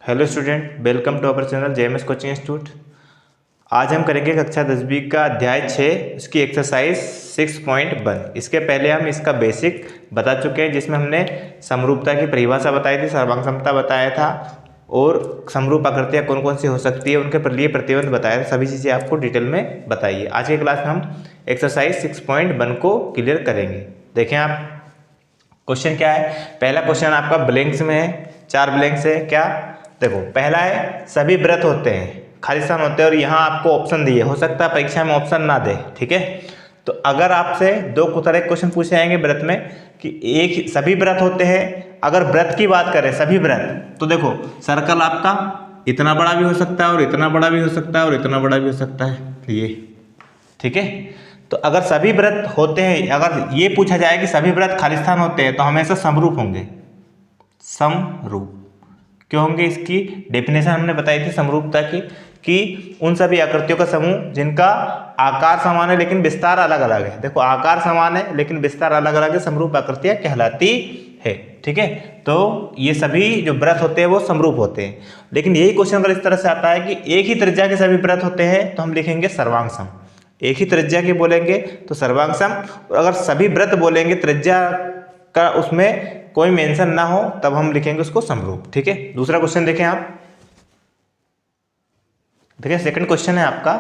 Hello student, welcome to our channel JMS coaching institute. आज हम करेंगे कक्षा 10वीं का अध्याय 6 उसकी एक्सरसाइज 6.1। इसके पहले हम इसका बेसिक बता चुके हैं, जिसमें हमने समरूपता की परिभाषा बताई थी, सर्वांग समता बताया था और समरूप आकृतियाँ कौन कौन सी हो सकती है, उनके लिए प्रतिबंध बताया था। सभी चीज़ें आपको डिटेल में बताइए। आज के क्लास में हम एक्सरसाइज 6.1 को क्लियर करेंगे। देखें आप, क्वेश्चन क्या है। पहला क्वेश्चन आपका ब्लैंक्स में है, 4 ब्लैंक्स है। क्या देखो, पहला है सभी व्रत होते हैं, खाली स्थान होते हैं और यहाँ आपको ऑप्शन दिए, हो सकता है परीक्षा में ऑप्शन ना दे, ठीक है। तो अगर आपसे दो तरह के क्वेश्चन पूछे जाएंगे व्रत में कि एक सभी व्रत होते हैं, अगर व्रत की बात करें सभी व्रत, तो देखो सर्कल आपका इतना बड़ा भी हो सकता है और इतना बड़ा भी हो सकता है और इतना बड़ा भी हो सकता है, ये ठीक है। तो अगर सभी व्रत होते हैं, अगर ये पूछा जाए कि सभी व्रत खाली स्थान होते हैं, तो हमेशा समरूप होंगे। समरूप क्यों होंगे, इसकी डेफिनेशन हमने बताई थी समरूपता की, कि उन सभी आकृतियों का समूह जिनका आकार समान है लेकिन विस्तार अलग अलग है। देखो, आकार समान है लेकिन विस्तार अलग अलग है, समरूप आकृतियां कहलाती है, ठीक है। तो ये सभी जो व्रत होते हैं वो समरूप होते हैं। लेकिन यही क्वेश्चन अगर इस तरह से आता है कि एक ही त्रिज्या के सभी व्रत होते हैं, तो हम लिखेंगे सर्वांग सम। एक ही त्रिज्या के बोलेंगे तो सर्वांग सम, और अगर सभी व्रत बोलेंगे त्रिज्या का उसमें कोई मेंशन ना हो, तब हम लिखेंगे उसको समरूप, ठीक है। दूसरा क्वेश्चन देखें आप, देखिए सेकंड क्वेश्चन है आपका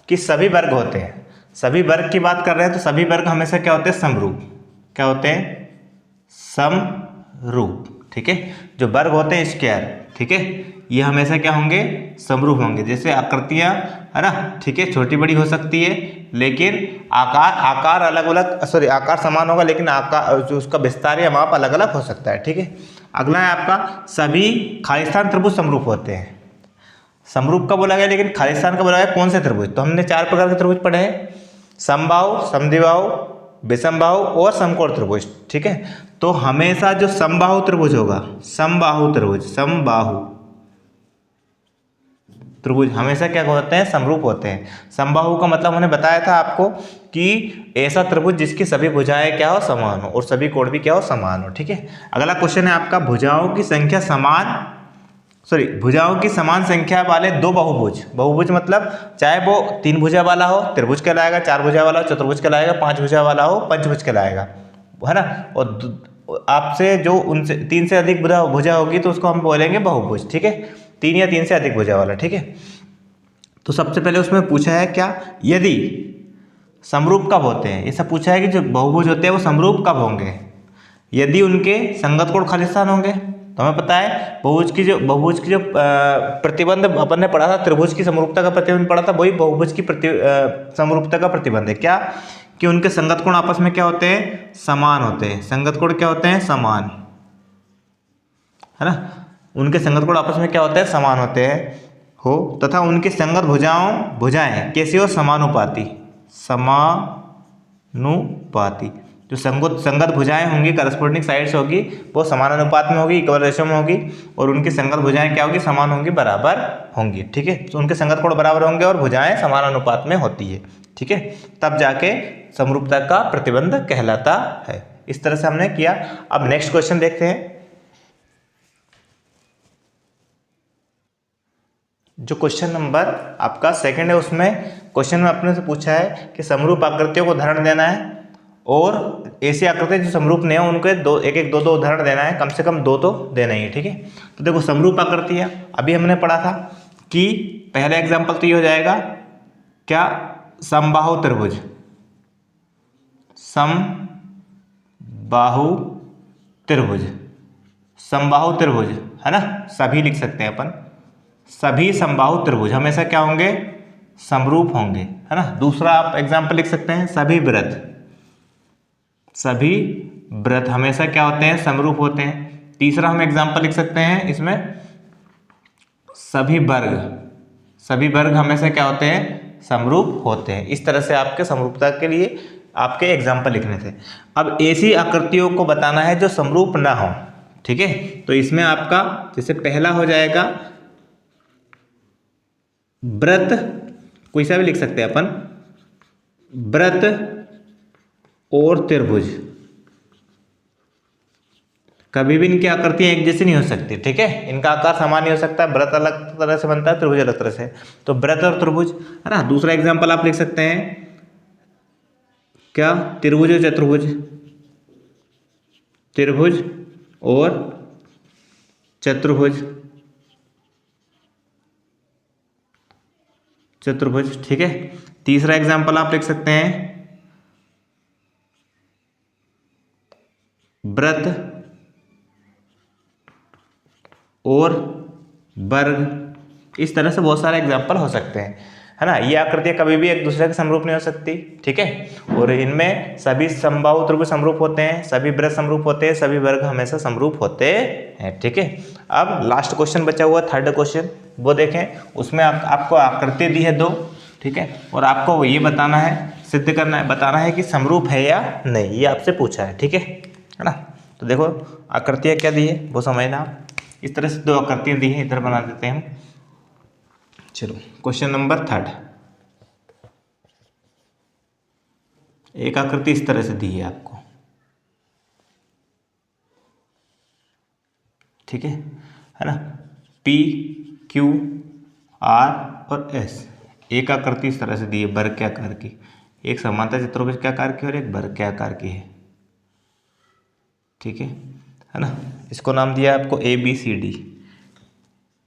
कि सभी वर्ग होते हैं। सभी वर्ग की बात कर रहे हैं, तो सभी वर्ग हमेशा क्या होते हैं, समरूप। क्या होते हैं, समरूप, ठीक है। जो वर्ग होते हैं स्क्वायर, ठीक है, ये हमेशा क्या होंगे, समरूप होंगे। जैसे आकृतियां है ना, ठीक है, छोटी बड़ी हो सकती है लेकिन आकार अलग अलग, सॉरी आकार समान होगा लेकिन आकार जो उसका विस्तार या माप अलग अलग हो सकता है, ठीक है। अगला है आपका सभी खाली स्थान त्रिभुज समरूप होते हैं। समरूप का बोला गया लेकिन खाली स्थान का बोला गया कौन से त्रिभुज, तो हमने 4 प्रकार के त्रिभुज पढ़े हैं, समबाहु, समद्विबाहु, विषमबाहु और समकोण त्रिभुज, ठीक है। तो हमेशा जो समबाहु त्रिभुज होगा, समबाहु त्रिभुज, समबाहु त्रिभुज हमेशा क्या होते हैं, समरूप होते हैं। समबाहु का मतलब मैंने बताया था आपको कि ऐसा त्रिभुज जिसकी सभी भुजाएं क्या हो, समान हो और सभी कोण भी क्या हो, समान हो, ठीक है। अगला क्वेश्चन है आपका भुजाओं की संख्या समान, सॉरी भुजाओं की समान संख्या वाले दो बहुभुज। बहुभुज मतलब चाहे वो 3 भुजा वाला हो त्रिभुज कहलाएगा, 4 भुजा वाला हो चतुर्भुज कहलाएगा, 5 भुजा वाला हो पंचभुज कहलाएगा, है ना। और आपसे जो उनसे 3 से अधिक भुजा होगी तो उसको हम बोलेंगे बहुभुज, ठीक है। 3 या 3 से अधिक भुजा वाला, ठीक है। तो सबसे पहले उसमें पूछा है क्या, यदि समरूप कब होते हैं, ऐसा पूछा है कि जो बहुभुज होते हैं वो समरूप कब होंगे, यदि उनके संगत कोण खाली स्थान होंगे। तो हमें पता है बहुभुज की जो प्रतिबंध अपन ने पढ़ा था, त्रिभुज की समरूपता का प्रतिबंध पढ़ा था, वही बहुभुज की समरूपता का प्रतिबंध है। क्या कि उनके संगत कोण आपस में क्या होते हैं, समान होते हैं। संगत कोण क्या होते हैं, समान, है ना। उनके संगत कोण आपस में क्या होते हैं, समान होते हैं हो, तथा उनकी संगत भुजाएं कैसी हो, समानुपाती। समानुपाती, जो संगत भुजाएं होंगी, करस्पोंडिंग साइड्स होगी, वो समानुपात में होगी, इक्वल रेशियो में होगी, और उनकी संगत भुजाएं क्या होगी, समान होंगी, बराबर होंगी, ठीक है। तो उनके संगत कोण बराबर होंगे और भुजाएं समानुपात में होती है, ठीक है। तब जाके समरूपता का प्रतिबंध कहलाता है। इस तरह से हमने किया। अब नेक्स्ट क्वेश्चन देखते हैं। जो क्वेश्चन नंबर आपका सेकंड है, उसमें क्वेश्चन में अपने से पूछा है कि समरूप आकृतियों को उदाहरण देना है, और ऐसी आकृतियां जो समरूप नहीं है उनके दो उदाहरण देना है, कम से कम 2 तो देना ही है, ठीक है। तो देखो समरूप आकृतियां अभी हमने पढ़ा था कि पहला एग्जाम्पल तो ये हो जाएगा क्या, समबाहु त्रिभुज, समबाहु त्रिभुज, समबाहु त्रिभुज, है ना, सभी लिख सकते हैं अपन। सभी समबाहु त्रिभुज हमेशा क्या होंगे, समरूप होंगे, है ना। दूसरा आप एग्जाम्पल लिख सकते हैं सभी व्रत, सभी व्रत हमेशा क्या होते हैं, समरूप होते हैं। तीसरा हम एग्जाम्पल लिख सकते हैं इसमें सभी वर्ग, सभी वर्ग हमेशा क्या होते हैं, समरूप होते हैं। इस तरह से आपके समरूपता के लिए आपके एग्जाम्पल लिखने थे। अब ऐसी आकृतियों को बताना है जो समरूप ना हो, ठीक है। तो इसमें आपका जैसे पहला हो जाएगा व्रत, कोई सा भी लिख सकते हैं अपन, व्रत और त्रिभुज, कभी भी इनकी आकृतियाँ एक जैसी नहीं हो सकती, ठीक है। इनका आकार समान नहीं हो सकता, वृत्त अलग तरह से बनता है, त्रिभुज अलग तरह से। तो वृत्त और त्रिभुज, है ना। दूसरा एग्जाम्पल आप लिख सकते हैं क्या, त्रिभुज और चतुर्भुज, त्रिभुज और चतुर्भुज, चतुर्भुज, ठीक है। तीसरा एग्जाम्पल आप लिख सकते हैं वृत्त और वर्ग। इस तरह से बहुत सारे एग्जाम्पल हो सकते हैं, है ना। ये आकृतियाँ कभी भी एक दूसरे के समरूप नहीं हो सकती, ठीक है। और इनमें सभी समबाहु त्रिभुज समरूप होते हैं, सभी वृत्त समरूप होते हैं, सभी वर्ग हमेशा समरूप होते हैं, ठीक है। अब लास्ट क्वेश्चन बचा हुआ, थर्ड क्वेश्चन, वो देखें। उसमें आपको आकृति दी है 2, ठीक है, और आपको ये बताना है, सिद्ध करना है, बताना है कि समरूप है या नहीं, ये आपसे पूछा है, ठीक है ना। तो देखो आकृतियाँ क्या दी है वो समझना आप। इस तरह से 2 आकृतियाँ दी हैं, इधर बना देते हैं हम। चलो क्वेश्चन नंबर 3, एक आकृति इस तरह से दी है आपको, ठीक है ना। P, Q, R और S, एक आकृति इस तरह से दी है वर्ग के आकार की, एक समांतर चतुर्भुज के आकार की और एक वर्ग के आकार की है, ठीक है ना। इसको नाम दिया है आपको ABCD,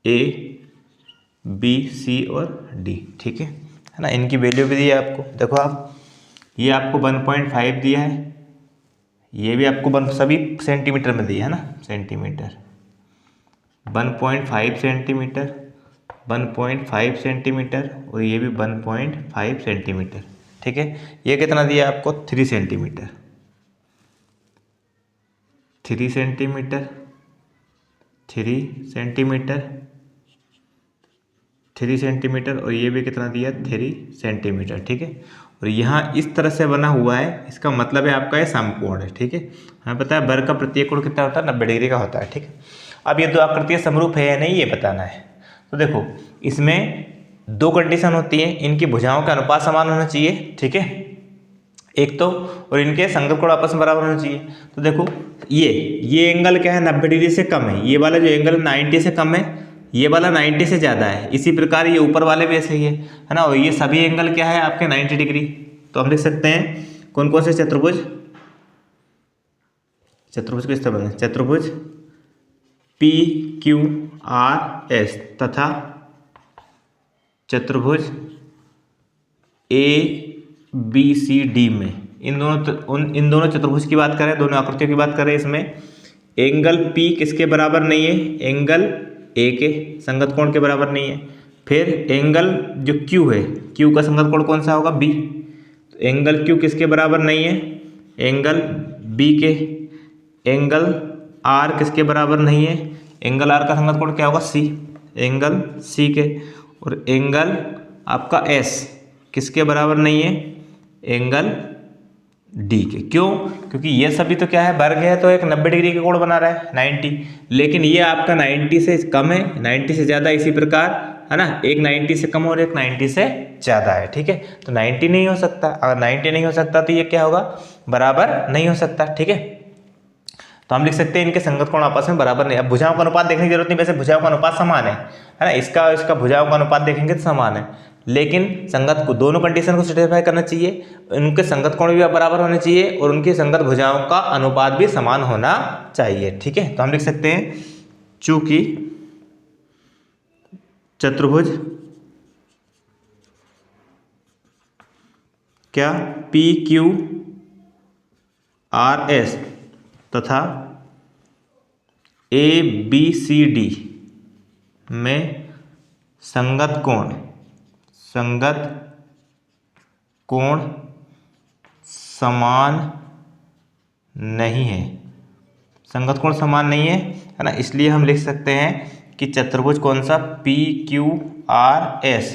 A, B, C और D, ठीक है ना। इनकी वैल्यू भी दी है आपको, देखो आप, ये आपको 1.5 दिया है, ये भी आपको सभी सेंटीमीटर में दिया है ना, सेंटीमीटर, 1.5 सेंटीमीटर, 1.5 सेंटीमीटर और ये भी 1.5 सेंटीमीटर, ठीक है। ये कितना दिया आपको, 3 सेंटीमीटर, 3 सेंटीमीटर, 3 सेंटीमीटर, 3 सेंटीमीटर और ये भी कितना दिया, 3 सेंटीमीटर, ठीक है। और यहाँ इस तरह से बना हुआ है, इसका मतलब है आपका ये समकोण है, ठीक है। हमें पता है वर्ग का प्रत्येक कोण कितना होता है, 90 डिग्री का होता है, ठीक है। अब ये 2 आकृतियाँ समरूप है या नहीं ये बताना है। तो देखो इसमें 2 कंडीशन होती है, इनकी भुजाओं का अनुपात समान होना चाहिए, ठीक है, एक तो, और इनके संगत कोण आपस में बराबर होना चाहिए। तो देखो ये एंगल क्या है, 90 डिग्री से कम है, ये वाला जो एंगल 90 से कम है, ये वाला 90 से ज़्यादा है। इसी प्रकार ये ऊपर वाले भी ऐसे ही है ना। और ये सभी एंगल क्या है आपके 90 डिग्री। तो हम लिख सकते हैं कौन कौन से चतुर्भुज, चतुर्भुज किस तरह बने, चतुर्भुज PQRS तथा चतुर्भुज ABCD में, इन दोनों चतुर्भुज की बात करें, दोनों आकृतियों की बात करें, इसमें एंगल P किसके बराबर नहीं है, एंगल A के संगत कोण के बराबर नहीं है। फिर एंगल जो Q है, Q का संगत कोण कौन सा होगा, B। तो एंगल Q किसके बराबर नहीं है, एंगल B के। एंगल R किसके बराबर नहीं है, एंगल R का संगत कोण क्या होगा, C, एंगल C के। और एंगल आपका S किसके बराबर नहीं है, एंगल D के। क्यों, क्योंकि ये सभी तो क्या है, वर्ग है, तो एक 90 डिग्री का कोण बना रहा है 90, लेकिन ये आपका 90 से कम है, 90 से ज़्यादा, इसी प्रकार है ना, एक 90 से कम और एक 90 से ज़्यादा है, ठीक है। तो 90 नहीं हो सकता, अगर 90 नहीं हो सकता तो ये क्या होगा, बराबर नहीं हो सकता, ठीक है। तो हम लिख सकते हैं इनके संगत कोण आपस में बराबर नहीं। अब भुजाओं का अनुपात देखने की जरूरत नहीं, वैसे भुजाओं का अनुपात समान है ना, इसका भुजाओं का अनुपात देखेंगे तो समान है, लेकिन संगत को दोनों कंडीशन को सेटिस्फाई करना चाहिए, उनके संगत कोण भी बराबर होने चाहिए और उनकी संगत भुजाओं का अनुपात भी समान होना चाहिए, ठीक है। तो हम लिख सकते हैं चूंकि चतुर्भुज क्या PQRS तथा ABCD में संगत कोण समान नहीं है, संगत कोण समान नहीं है ना। इसलिए हम लिख सकते हैं कि चतुर्भुज कौन सा, PQRS,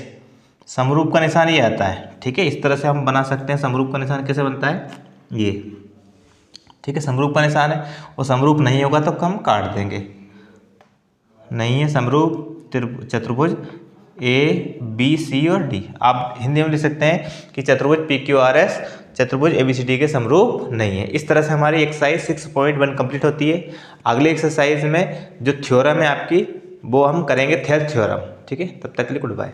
समरूप का निशान ये आता है, ठीक है। इस तरह से हम बना सकते हैं, समरूप का निशान कैसे बनता है, ये, ठीक है, समरूप का निशान है। और समरूप नहीं होगा तो हम काट देंगे, नहीं है समरूप चतुर्भुज A, B, C और D। आप हिंदी में लिख सकते हैं कि चतुर्भुज PQRS चतुर्भुज ABCD के समरूप नहीं है। इस तरह से हमारी एक्सरसाइज 6.1 कंप्लीट होती है। अगली एक्सरसाइज में जो थ्योरम है आपकी वो हम करेंगे थेल्स थ्योरम। ठीक है, तब तक के लिए गुड बाय।